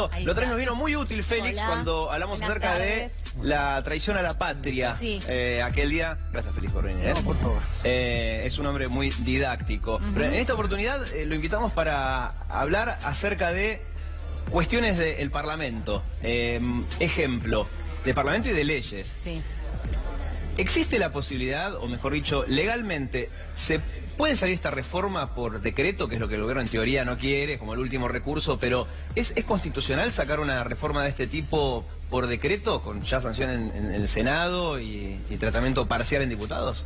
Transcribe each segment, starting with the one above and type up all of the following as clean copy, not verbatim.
Parlamento. Lo trae, nos vino muy útil, Félix, Hola. cuando hablamos Buenas acerca tardes. de la traición a la patria. Sí. Aquel día, gracias Félix por venir. No, por favor. Es un hombre muy didáctico. Pero en esta oportunidad lo invitamos para hablar acerca de cuestiones del Parlamento. Ejemplo, de Parlamento y de leyes. Sí. ¿Existe la posibilidad, o mejor dicho, legalmente, se puede salir esta reforma por decreto, que es lo que el gobierno en teoría no quiere, como el último recurso, pero ¿es constitucional sacar una reforma de este tipo por decreto, con ya sanción en el Senado y tratamiento parcial en diputados?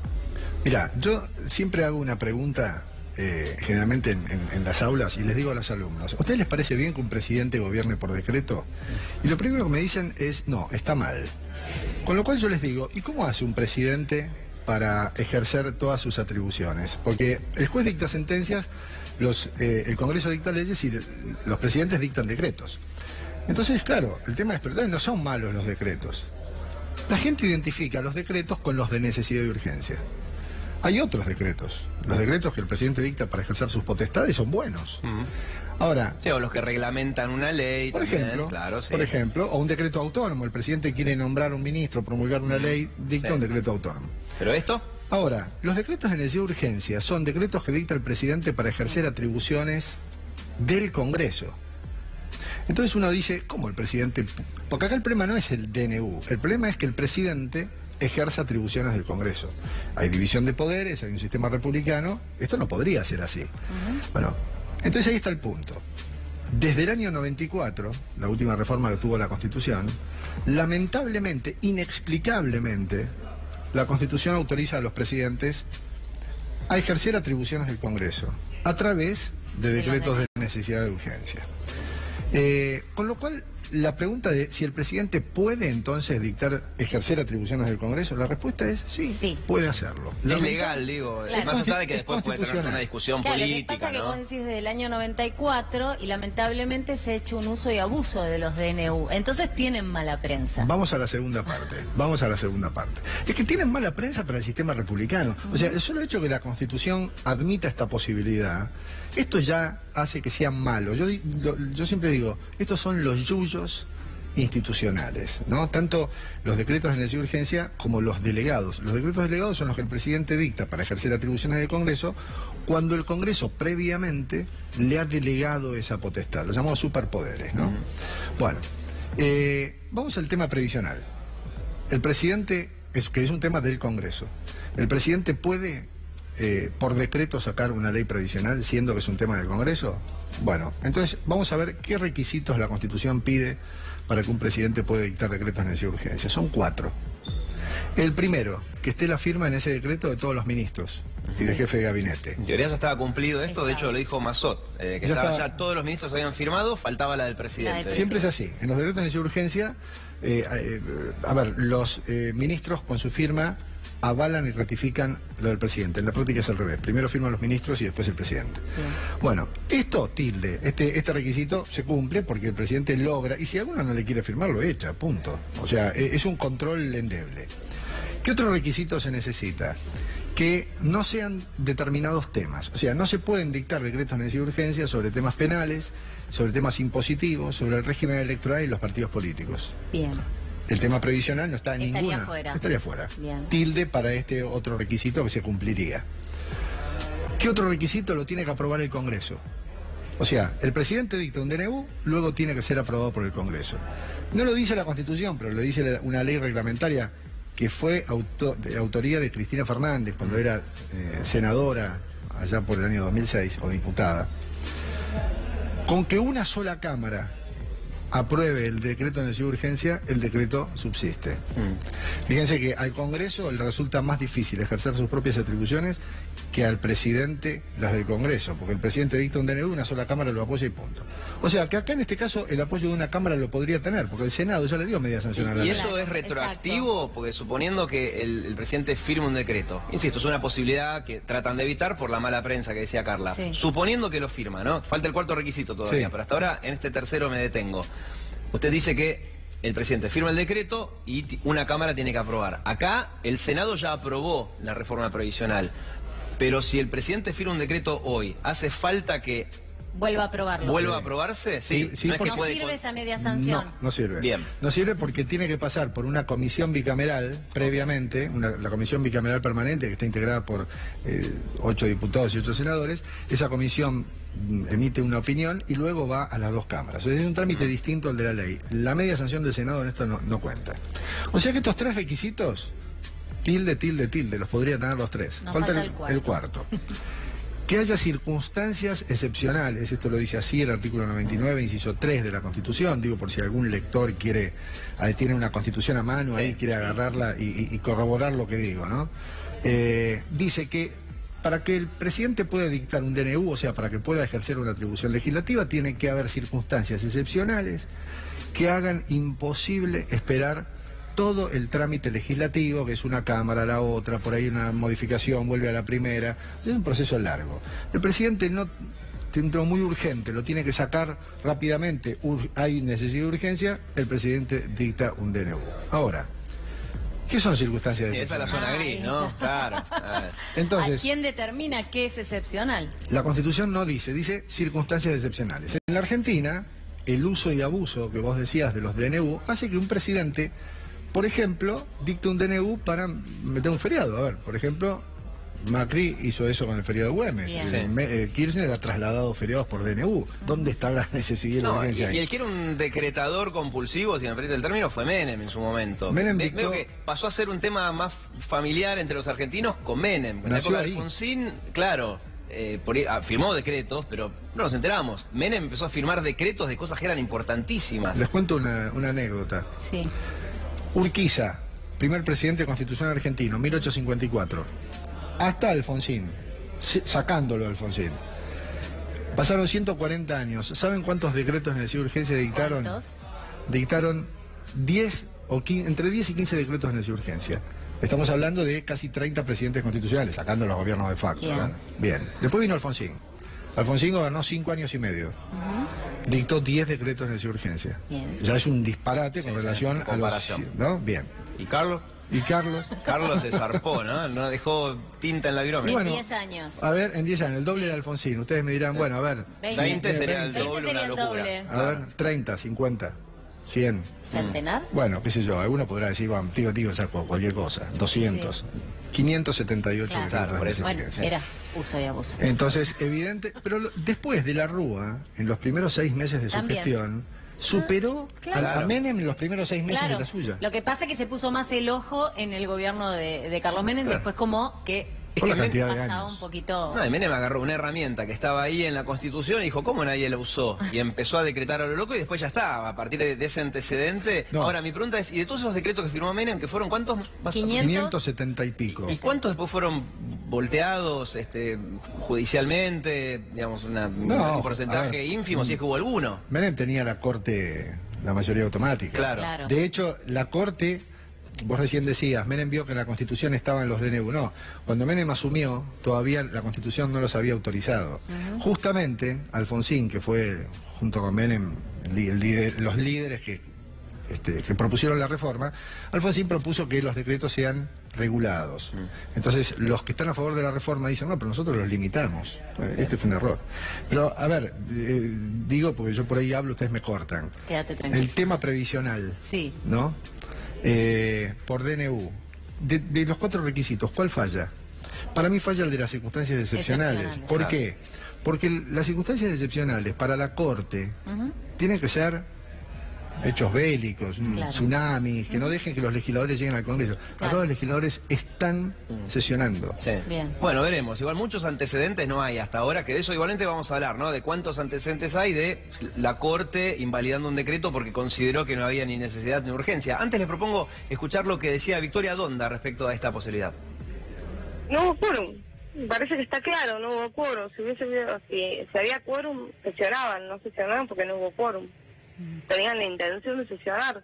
Mira, yo siempre hago una pregunta, generalmente en las aulas, y les digo a los alumnos, ¿a ustedes les parece bien que un presidente gobierne por decreto? Y lo primero que me dicen es, no, está mal. Con lo cual yo les digo, ¿y cómo hace un presidente para ejercer todas sus atribuciones? Porque el juez dicta sentencias, el Congreso dicta leyes y los presidentes dictan decretos. Entonces, claro, el tema es, pero no son malos los decretos. La gente identifica los decretos con los de necesidad y urgencia. Hay otros decretos. Los decretos que el presidente dicta para ejercer sus potestades son buenos. Ahora, Sí, o los que reglamentan una ley por también, ejemplo, claro, sí. por ejemplo, o un decreto autónomo. El presidente quiere nombrar un ministro, promulgar una ley, dicta Sí. un decreto autónomo. ¿Pero esto? Ahora, los decretos de necesidad y urgencia son decretos que dicta el presidente para ejercer atribuciones del Congreso. Entonces uno dice, ¿cómo el presidente? Porque acá el problema no es el DNU, el problema es que el presidente ejerce atribuciones del Congreso. Hay división de poderes, hay un sistema republicano, esto no podría ser así. Bueno, entonces ahí está el punto. Desde el año 94, la última reforma que tuvo la Constitución, lamentablemente, inexplicablemente, la Constitución autoriza a los presidentes a ejercer atribuciones del Congreso a través de decretos de necesidad de urgencia. Con lo cual, la pregunta de si el presidente puede entonces ejercer atribuciones del Congreso, la respuesta es sí, Sí. puede hacerlo. Es legal, digo, Claro. más allá de que Es después puede tener una discusión Claro, lo que política, pasa es que ¿no? vos decís desde el año 94 y lamentablemente se ha hecho un uso y abuso de los DNU. Entonces tienen mala prensa. Vamos a la segunda parte. Vamos a la segunda parte. Es que tienen mala prensa para el sistema republicano. O sea, el solo hecho que la Constitución admita esta posibilidad, esto ya hace que sea malo. Yo siempre digo, estos son los yuyos institucionales, ¿no? Tanto los decretos de necesidad y urgencia como los delegados. Los decretos delegados son los que el presidente dicta para ejercer atribuciones del Congreso cuando el Congreso previamente le ha delegado esa potestad. Los llamamos superpoderes, ¿no? Bueno, vamos al tema previsional. El presidente, que es un tema del Congreso, el presidente puede por decreto sacar una ley previsional siendo que es un tema del Congreso. Bueno, entonces vamos a ver qué requisitos la Constitución pide para que un presidente pueda dictar decretos de necesidad y urgencia. Son 4. El primero, que esté la firma en ese decreto de todos los ministros y de jefe de gabinete. En teoría ya estaba cumplido esto, de hecho lo dijo Massot, que Ya estaba. ya todos los ministros habían firmado, faltaba la del presidente. La Siempre es así. En los decretos de necesidad y urgencia, los ministros con su firma avalan y ratifican lo del presidente. En la práctica es al revés. Primero firman los ministros y después el presidente. Bueno, esto tilde, este requisito se cumple porque el presidente logra, y si alguno no le quiere firmar, lo echa, punto. O sea, es un control endeble. ¿Qué otro requisito se necesita? Que no sean determinados temas. O sea, no se pueden dictar decretos de necesidad y urgencia sobre temas penales, sobre temas impositivos, sobre el régimen electoral y los partidos políticos. Bien. El tema previsional no está en Estaría ninguna. fuera. Estaría fuera. Bien. Tilde para este otro requisito que se cumpliría. ¿Qué otro requisito lo tiene que aprobar el Congreso? O sea, el presidente dicta un DNU, luego tiene que ser aprobado por el Congreso. No lo dice la Constitución, pero lo dice una ley reglamentaria que fue de autoría de Cristina Fernández cuando era senadora allá por el año 2006 o diputada. Con que una sola Cámara apruebe el decreto de necesidad y urgencia, el decreto subsiste. Fíjense que al Congreso le resulta más difícil ejercer sus propias atribuciones que al presidente las del Congreso, porque el presidente dicta un DNU, una sola Cámara lo apoya y punto. O sea, que acá en este caso el apoyo de una Cámara lo podría tener, porque el Senado ya le dio media sancionada a la ¿Y ley. eso es retroactivo? Porque suponiendo que el presidente firme un decreto, insisto, es una posibilidad que tratan de evitar por la mala prensa que decía Carla. Sí. Suponiendo que lo firma, ¿no? Falta el cuarto requisito todavía, Sí. pero hasta ahora en este tercero me detengo. Usted dice que el presidente firma el decreto y una Cámara tiene que aprobar. Acá el Senado ya aprobó la reforma previsional, pero si el presidente firma un decreto hoy, ¿hace falta que vuelva a aprobarlo. ¿Vuelva a aprobarse? Sí. Sí, no porque sirve esa media sanción. No sirve. Bien. No sirve porque tiene que pasar por una comisión bicameral previamente, la comisión bicameral permanente que está integrada por 8 diputados y 8 senadores. Esa comisión emite una opinión y luego va a las 2 cámaras. Es un trámite distinto al de la ley. La media sanción del Senado en esto no cuenta. O sea que estos 3 requisitos, tilde, los podría tener los 3. Nos Falta falta el cuarto. Que haya circunstancias excepcionales, esto lo dice así el artículo 99, inciso 3 de la Constitución, digo por si algún lector tiene una Constitución a mano, ahí quiere agarrarla y corroborar lo que digo, ¿no? Dice que para que el presidente pueda dictar un DNU, o sea, para que pueda ejercer una atribución legislativa, tiene que haber circunstancias excepcionales que hagan imposible esperar todo el trámite legislativo, que es una cámara a la otra, por ahí una modificación, vuelve a la primera. Es un proceso largo. El presidente no tiene muy urgente, lo tiene que sacar rápidamente. Hay necesidad de urgencia, el presidente dicta un DNU. Ahora, ¿qué son circunstancias Esa es la excepcionales? zona gris, ¿no? Claro. Entonces, ¿a quién determina qué es excepcional? La Constitución no dice circunstancias excepcionales. En la Argentina, el uso y abuso que vos decías de los DNU hace que un presidente, por ejemplo, dicta un DNU para meter un feriado. A ver, por ejemplo, Macri hizo eso con el feriado de Güemes. Kirchner ha trasladado feriados por DNU. ¿Dónde está la necesidad y la urgencia ahí? Y el que era un decretador compulsivo, si me permite el término, fue Menem en su momento. Veo que pasó a ser un tema más familiar entre los argentinos con Menem. En la época de Alfonsín, claro, firmó decretos, pero no nos enteramos. Menem empezó a firmar decretos de cosas que eran importantísimas. Les cuento una anécdota. Sí. Urquiza, primer presidente constitucional argentino, 1854. Hasta Alfonsín, sacándolo Alfonsín. Pasaron 140 años. ¿Saben cuántos decretos de necesidad de urgencia dictaron? ¿Cuántos? Dictaron 10 o 15, entre 10 y 15 decretos de necesidad de urgencia. Estamos hablando de casi 30 presidentes constitucionales, sacando los gobiernos de facto. ¿No? Bien. Después vino Alfonsín. Alfonsín gobernó 5 años y medio. Dictó 10 decretos de necesidad de urgencia. Bien. Ya es un disparate con relación a los... ¿no? Bien. ¿Y Carlos? Carlos se zarpó, ¿no? No dejó tinta en la virome. En 10 años. A ver, en 10 años, el doble de Alfonsín. Ustedes me dirán, bueno, a ver... 20 sería el 20 doble, sería una el locura. doble. A ver, 30, 50, 100. ¿Centenar? Bueno, qué sé yo, alguno podrá decir, bueno, tío, saco cualquier cosa. 200. Sí. 578 Claro. decretos de necesidad de Bueno, urgencia. era uso y abuso. Entonces, evidente, pero después de la Rúa, en los primeros 6 meses de su También. gestión, superó a Menem en los primeros 6 meses de la suya. Lo que pasa es que se puso más el ojo en el gobierno de Carlos Menem, después como que Por la cantidad de pasaba años. un poquito... No, y Menem agarró una herramienta que estaba ahí en la Constitución y dijo, ¿cómo nadie la usó? Y empezó a decretar a lo loco y después ya estaba. A partir de ese antecedente... No. Ahora, mi pregunta es, ¿y de todos esos decretos que firmó Menem, que fueron cuántos? 570 y pico. ¿Y cuántos después fueron volteados judicialmente? Digamos, un porcentaje ínfimo, si es que hubo alguno. Menem tenía la corte, la mayoría automática. Claro. De hecho, la corte... Vos recién decías, Menem vio que en la Constitución estaban los DNU. No, cuando Menem asumió, todavía la Constitución no los había autorizado. Justamente, Alfonsín, que fue, junto con Menem, los líderes que propusieron la reforma, Alfonsín propuso que los decretos sean regulados. Entonces, los que están a favor de la reforma dicen, no, pero nosotros los limitamos. Este fue un error. Pero, a ver, digo, porque yo por ahí hablo, ustedes me cortan. Quédate tranquilo. El tema previsional, Sí. ¿no? Por DNU, de los 4 requisitos, ¿cuál falla? Para mí falla el de las circunstancias excepcionales. ¿Por Claro. qué? Porque las circunstancias excepcionales para la Corte tienen que ser hechos bélicos, tsunamis, que no dejen que los legisladores lleguen al Congreso. Acá los legisladores están sesionando. Sí. Bien. Bueno, veremos. Igual muchos antecedentes no hay hasta ahora, que de eso igualmente vamos a hablar, ¿no? De cuántos antecedentes hay de la Corte invalidando un decreto porque consideró que no había ni necesidad ni urgencia. Antes les propongo escuchar lo que decía Victoria Donda respecto a esta posibilidad. No hubo quórum. Me parece que está claro, no hubo quórum. Si había quórum, sesionaban. No sesionaban porque no hubo quórum. Tenían la intención de sesionar.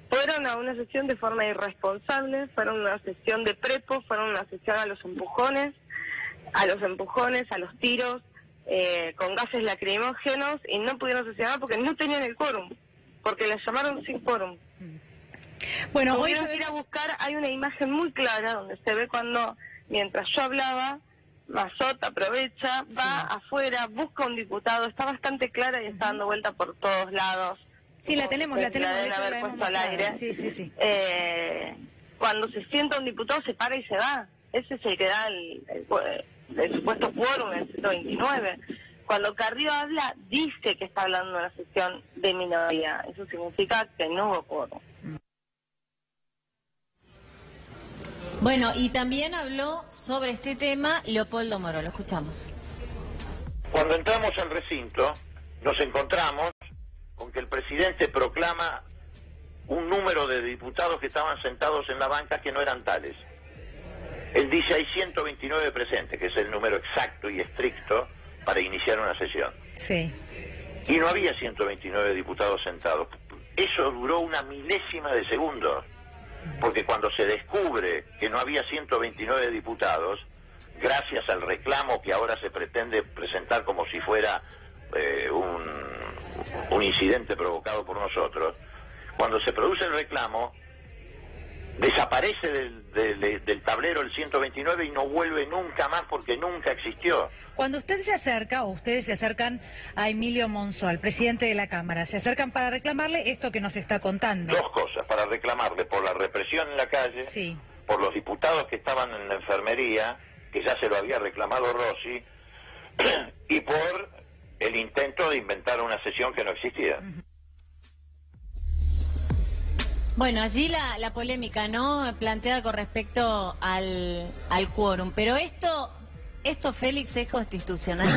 Fueron a una sesión de forma irresponsable, fueron a una sesión de prepo, fueron a una sesión a los empujones, a los tiros, con gases lacrimógenos, y no pudieron sesionar porque no tenían el quórum, porque les llamaron sin quórum. Bueno, hoy Tuvieron que ir a buscar, hay una imagen muy clara donde se ve cuando, mientras yo hablaba, Mazot aprovecha, va afuera, busca un diputado, está bastante clara y está dando vuelta por todos lados. Sí, la tenemos, de deben hecho, haber la hemos puesto al mostrado. aire. Sí, sí, sí. Cuando se sienta un diputado se para y se va. Ese es el que da el supuesto quórum, el 129. Cuando Carrió habla, dice que está hablando de una sesión de minoría. Eso significa que no hubo quórum. Bueno, y también habló sobre este tema Leopoldo Moro, lo escuchamos. Cuando entramos al recinto, nos encontramos con que el presidente proclama un número de diputados que estaban sentados en la banca que no eran tales. Él dice hay 129 presentes, que es el número exacto y estricto para iniciar una sesión. Sí. Y no había 129 diputados sentados. Eso duró una milésima de segundo, porque cuando se descubre que no había 129 diputados, gracias al reclamo que ahora se pretende presentar como si fuera un incidente provocado por nosotros, cuando se produce el reclamo, desaparece del tablero el 129 y no vuelve nunca más porque nunca existió. Cuando usted se acerca, o ustedes se acercan a Emilio Monzó, al presidente de la Cámara, se acercan para reclamarle esto que nos está contando. Dos cosas, para reclamarle por la represión en la calle, Sí. por los diputados que estaban en la enfermería, que ya se lo había reclamado Rossi, y por el intento de inventar una sesión que no existía. Bueno, allí la polémica, ¿no? Planteada con respecto al quórum. Pero esto, Félix, es constitucional.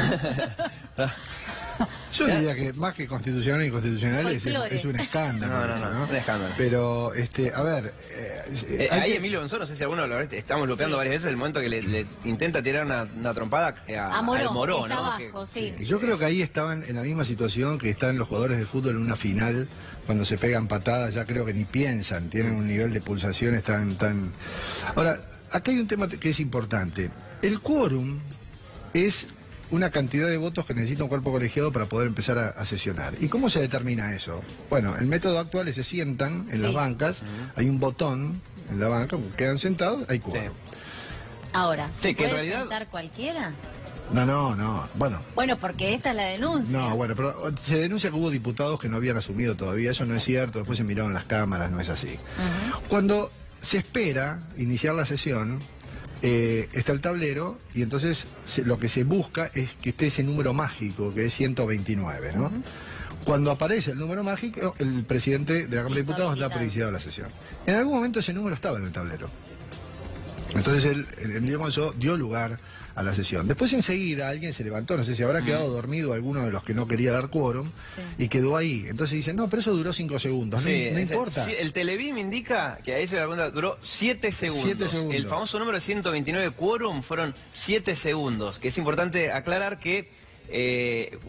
Yo diría que más que constitucional e inconstitucional es un escándalo. No, un escándalo. Pero, a ver... ahí Emilio Monzó, no sé si alguno lo estamos lupeando varias veces, el momento que le intenta tirar una trompada A Moró, al Moró, está ¿no? abajo, sí. Yo creo que ahí estaban en la misma situación que están los jugadores de fútbol en una final, cuando se pegan patadas, ya creo que ni piensan, tienen un nivel de pulsaciones tan... Ahora, acá hay un tema que es importante. El quórum es una cantidad de votos que necesita un cuerpo colegiado para poder empezar a sesionar. ¿Y cómo se determina eso? Bueno, el método actual es se sientan en las bancas, hay un botón en la banca, quedan sentados, hay quórum. Ahora, ¿se Sí, que en puede realidad- sentar cualquiera? No, bueno... Bueno, porque esta es la denuncia. No, bueno, pero se denuncia que hubo diputados que no habían asumido todavía, eso no es cierto, después se miraron las cámaras, no es así. Cuando se espera iniciar la sesión, está el tablero y entonces lo que se busca es que esté ese número mágico, que es 129, ¿no? Cuando aparece el número mágico, el presidente de la Cámara de Diputados da por iniciada la sesión. En algún momento ese número estaba en el tablero. Entonces Emilio Monzó dio lugar a la sesión. Después enseguida alguien se levantó, no sé si habrá quedado dormido alguno de los que no quería dar quórum, y quedó ahí. Entonces dicen, no, pero eso duró 5 segundos, no importa. Sí, el Televín indica que ahí se la pregunta duró 7 segundos. 7 segundos. El famoso número 129 quórum fueron 7 segundos, que es importante aclarar que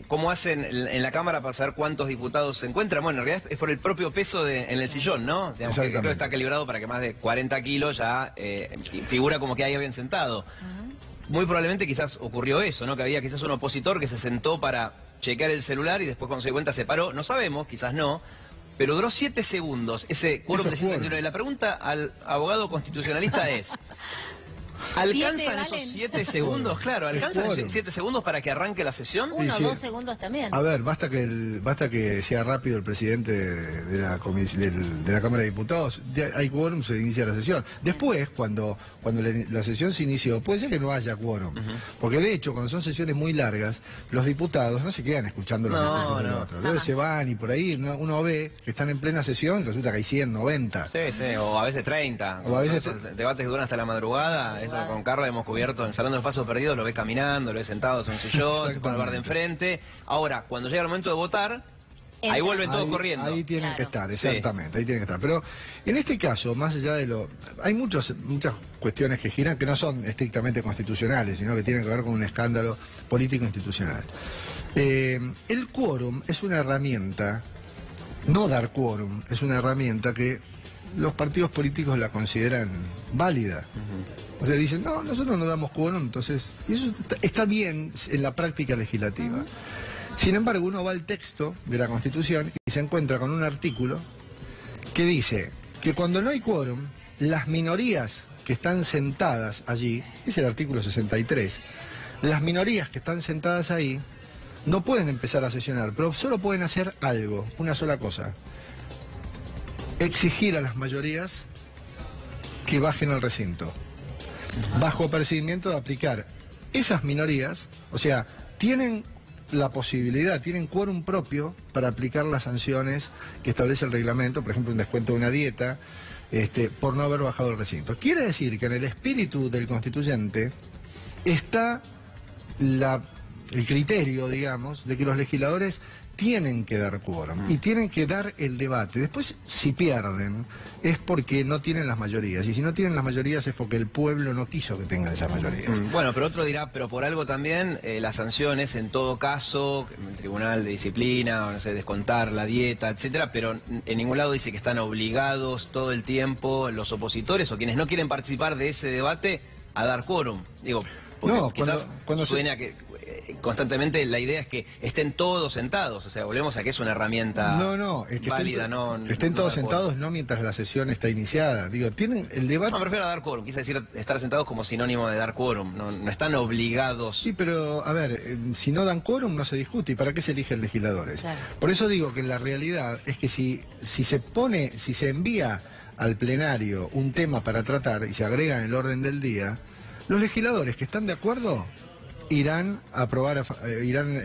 cómo hacen en la Cámara para saber cuántos diputados se encuentran. Bueno, en realidad es por el propio peso en el sillón, ¿no? Digamos que todo está calibrado para que más de 40 kilos ya figura como que hay alguien sentado. Muy probablemente quizás ocurrió eso, ¿no? Que había quizás un opositor que se sentó para chequear el celular y después cuando se dio cuenta se paró. No sabemos, quizás no. Pero duró 7 segundos ese quórum de 129. La pregunta al abogado constitucionalista es... ¿Alcanzan esos 7 segundos? Claro, ¿alcanzan 7 segundos para que arranque la sesión? 1 o 2 segundos también. A ver, basta que sea rápido el presidente de la Cámara de Diputados, hay quórum, se inicia la sesión. Después, cuando la sesión se inició, puede ser que no haya quórum. Porque de hecho, cuando son sesiones muy largas, los diputados no se quedan escuchando los discursos de otros. Luego se van y por ahí uno ve que están en plena sesión y resulta que hay 100, 90. Sí, o a veces 30. O a veces debates que duran hasta la madrugada. Eso con Carla hemos cubierto en el Salón de los Pasos Perdidos, lo ves caminando, lo ves sentado en un sillón, se pone al bar de enfrente. Ahora, cuando llega el momento de votar, ahí vuelven todos corriendo. Ahí tienen que estar, exactamente, ahí tienen que estar. Pero en este caso, más allá de lo... Hay muchas cuestiones que giran que no son estrictamente constitucionales, sino que tienen que ver con un escándalo político institucional. El quórum es una herramienta, no dar quórum, es una herramienta que los partidos políticos la consideran válida. O sea, dicen, no, nosotros no damos quórum, entonces... Y eso está bien en la práctica legislativa. Sin embargo, uno va al texto de la Constitución y se encuentra con un artículo que dice que cuando no hay quórum, las minorías que están sentadas allí, es el artículo 63, las minorías que están sentadas ahí no pueden empezar a sesionar, pero solo pueden hacer algo, una sola cosa: exigir a las mayorías que bajen al recinto, bajo percibimiento de aplicar esas minorías, o sea, tienen la posibilidad, tienen quórum propio para aplicar las sanciones que establece el reglamento, por ejemplo, un descuento de una dieta, por no haber bajado el recinto. Quiere decir que en el espíritu del constituyente está el criterio, digamos, de que los legisladores tienen que dar quórum y tienen que dar el debate. Después, si pierden, es porque no tienen las mayorías. Y si no tienen las mayorías es porque el pueblo no quiso que tengan esas mayorías. Bueno, pero otro dirá, pero por algo también las sanciones, en todo caso, el Tribunal de Disciplina, o no sé, descontar la dieta, etcétera, pero en ningún lado dice que están obligados todo el tiempo los opositores o quienes no quieren participar de ese debate a dar quórum. Digo, porque no, quizás suena que constantemente la idea es que estén todos sentados, o sea, volvemos a que es una herramienta es que válida, estén todos sentados no mientras la sesión está iniciada. Digo, tienen el debate... No, me refiero a dar quórum, quise decir estar sentados como sinónimo de dar quórum, no están obligados. Sí, pero, a ver, si no dan quórum no se discute, ¿y para qué se eligen legisladores? Claro. Por eso digo que la realidad es que si se envía al plenario un tema para tratar y se agrega en el orden del día, los legisladores que están de acuerdo irán a aprobar, irán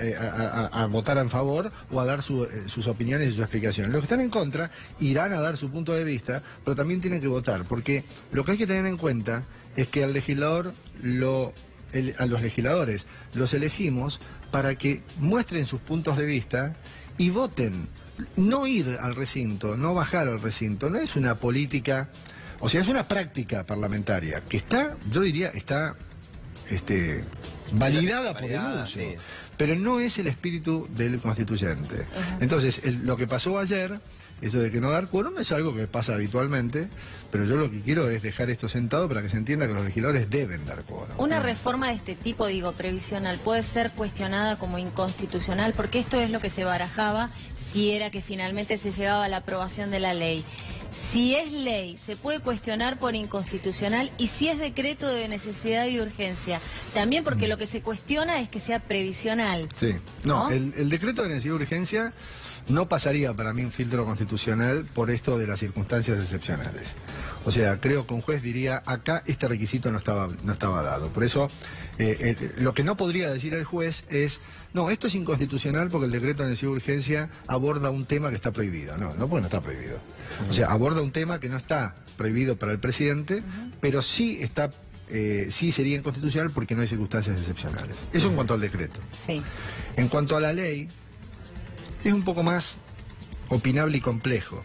a votar en favor o a dar sus opiniones y sus explicaciones. Los que están en contra irán a dar su punto de vista, pero también tienen que votar, porque lo que hay que tener en cuenta es que al legislador a los legisladores los elegimos para que muestren sus puntos de vista y voten. No ir al recinto, no bajar al recinto, no es una política, o sea, es una práctica parlamentaria que está, yo diría, está validada por el uso, sí, pero no es el espíritu del constituyente. Entonces, lo que pasó ayer, eso de que no dar quórum, es algo que pasa habitualmente, pero yo lo que quiero es dejar esto sentado para que se entienda que los legisladores deben dar quórum. Una reforma de este tipo, digo, previsional, puede ser cuestionada como inconstitucional, porque esto es lo que se barajaba si era que finalmente se llegaba a la aprobación de la ley. Si es ley, se puede cuestionar por inconstitucional, y si es decreto de necesidad y urgencia, también, porque lo que se cuestiona es que sea previsional. Sí, no, el decreto de necesidad y urgencia no pasaría para mí un filtro constitucional por esto de las circunstancias excepcionales. O sea, creo que un juez diría, acá este requisito no estaba dado. Por eso, lo que no podría decir el juez es, no, esto es inconstitucional porque el decreto de necesidad y urgencia aborda un tema que está prohibido. No, porque no está prohibido. O sea, aborda un tema que no está prohibido para el presidente, pero sí está... sí sería inconstitucional porque no hay circunstancias excepcionales. Eso en cuanto al decreto. Sí. En cuanto a la ley, es un poco más opinable y complejo.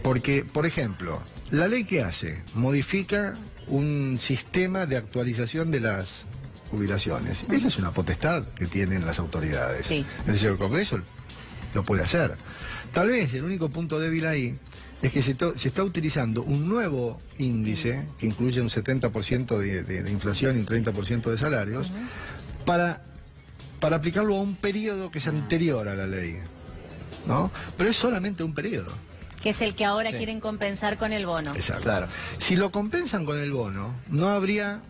Porque, por ejemplo, ¿la ley qué hace? Modifica un sistema de actualización de las jubilaciones. Esa es una potestad que tienen las autoridades. Sí. Es decir, el Congreso lo puede hacer. Tal vez el único punto débil ahí es que se está utilizando un nuevo índice que incluye un 70% de inflación y un 30% de salarios para aplicarlo a un periodo que es anterior a la ley, ¿no? Pero es solamente un periodo. Que es el que ahora quieren compensar con el bono. Exacto. Claro. Si lo compensan con el bono, no habría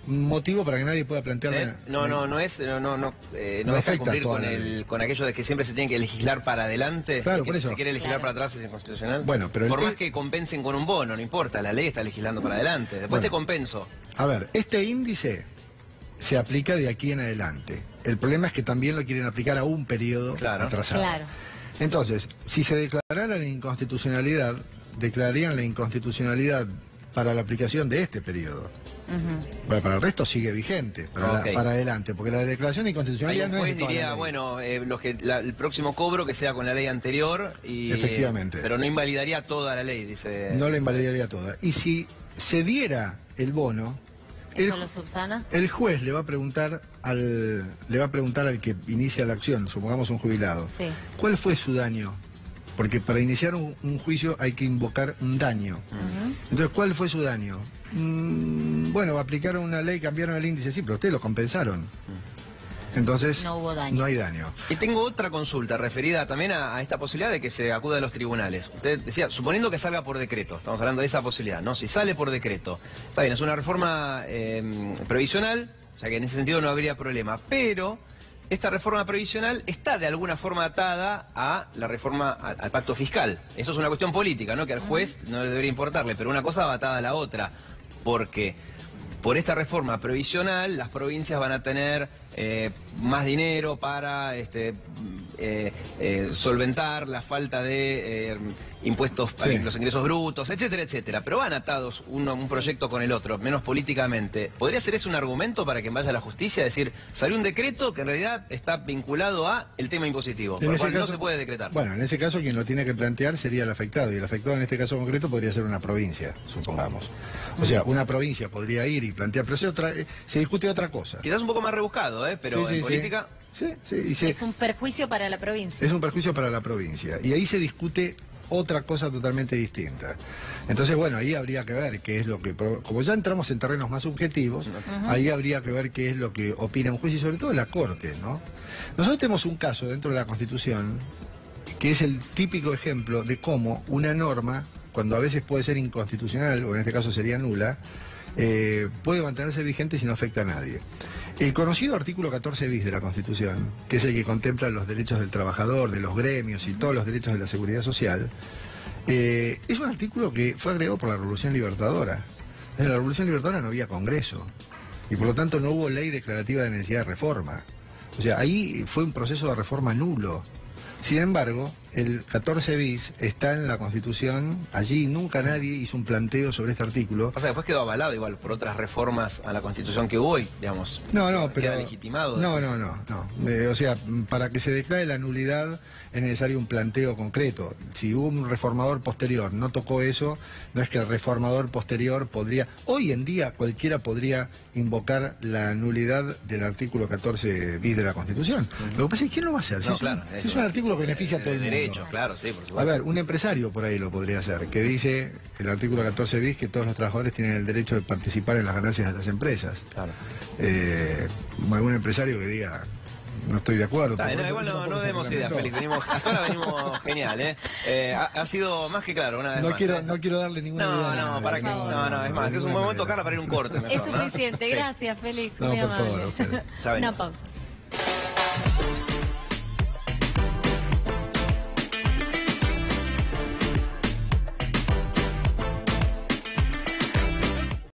motivo para que nadie pueda plantear... No deja cumplir con aquello de que siempre se tiene que legislar para adelante. Claro, que por si eso. se quiere legislar para atrás es inconstitucional. Bueno, pero por más que compensen con un bono, no importa, la ley está legislando para adelante. Después te compenso. A ver, este índice se aplica de aquí en adelante. El problema es que también lo quieren aplicar a un periodo atrasado. Claro. Entonces, si se declarara la inconstitucionalidad, declararían la inconstitucionalidad para la aplicación de este periodo. Bueno, para el resto sigue vigente, para adelante, porque la declaración de inconstitucionalidad no es... Juez diría, bueno, el próximo cobro que sea con la ley anterior, y efectivamente. Pero no invalidaría toda la ley, dice... No la invalidaría toda. Y si se diera el bono... ¿Eso lo subsana? El juez le va a preguntar al que inicia la acción, supongamos un jubilado, ¿cuál fue su daño? Porque para iniciar un juicio hay que invocar un daño. Entonces, ¿cuál fue su daño? Bueno, aplicaron una ley, cambiaron el índice, sí, pero ustedes lo compensaron. Entonces, no hubo daño. No hay daño. Y tengo otra consulta referida también a esta posibilidad de que se acuda a los tribunales. Usted decía, suponiendo que salga por decreto, estamos hablando de esa posibilidad, ¿no? Si sale por decreto, está bien, es una reforma previsional, o sea que en ese sentido no habría problema, pero esta reforma previsional está de alguna forma atada a la reforma, al pacto fiscal. Eso es una cuestión política, ¿no? Que al juez no le debería importarle, pero una cosa va atada a la otra, porque por esta reforma previsional las provincias van a tener más dinero para solventar la falta de impuestos para los ingresos brutos, etcétera, etcétera. Pero van atados un proyecto con el otro, menos políticamente. ¿Podría ser ese un argumento para que vaya a la justicia? Es decir, salió un decreto que en realidad está vinculado a el tema impositivo, por lo cual no se puede decretar. Bueno, en ese caso quien lo tiene que plantear sería el afectado, y el afectado en este caso concreto podría ser una provincia, supongamos. O sea, una provincia podría ir y plantear, pero se discute otra cosa. Quizás un poco más rebuscado, pero en política... Es un perjuicio para la provincia. Es un perjuicio para la provincia. Y ahí se discute otra cosa totalmente distinta. Entonces, bueno, ahí habría que ver qué es lo que... Como ya entramos en terrenos más subjetivos, ahí habría que ver qué es lo que opina un juez y sobre todo la Corte, ¿no? Nosotros tenemos un caso dentro de la Constitución que es el típico ejemplo de cómo una norma, cuando a veces puede ser inconstitucional, o en este caso sería nula, puede mantenerse vigente si no afecta a nadie. El conocido artículo 14 bis de la Constitución, que es el que contempla los derechos del trabajador, de los gremios y todos los derechos de la seguridad social, es un artículo que fue agregado por la Revolución Libertadora. En la Revolución Libertadora no había Congreso y por lo tanto no hubo ley declarativa de necesidad de reforma. O sea, ahí fue un proceso de reforma nulo. Sin embargo, el 14 bis está en la Constitución, allí nunca nadie hizo un planteo sobre este artículo. Pasa que después quedó avalado igual por otras reformas a la Constitución que hubo y, digamos, pero queda legitimado. No. O sea, para que se declare la nulidad es necesario un planteo concreto. Si hubo un reformador posterior, no tocó eso, no es que el reformador posterior podría... Hoy en día cualquiera podría invocar la nulidad del artículo 14 bis de la Constitución. Lo que pasa es que ¿quién lo va a hacer? Si es un artículo que beneficia a todo el mundo. Derecho, claro, sí, por supuesto. A ver, un empresario por ahí lo podría hacer, que dice el artículo 14 bis que todos los trabajadores tienen el derecho de participar en las ganancias de las empresas. Claro. Algún empresario que diga... No estoy de acuerdo. Igual no demos ideas, Félix. Hasta ahora venimos genial, ha sido más que claro una vez más. No quiero darle ninguna idea. ¿Para qué? No, es más, es un buen momento acá para ir un corte. Es suficiente, gracias, Félix. Muy amable. Ya venimos. Una pausa.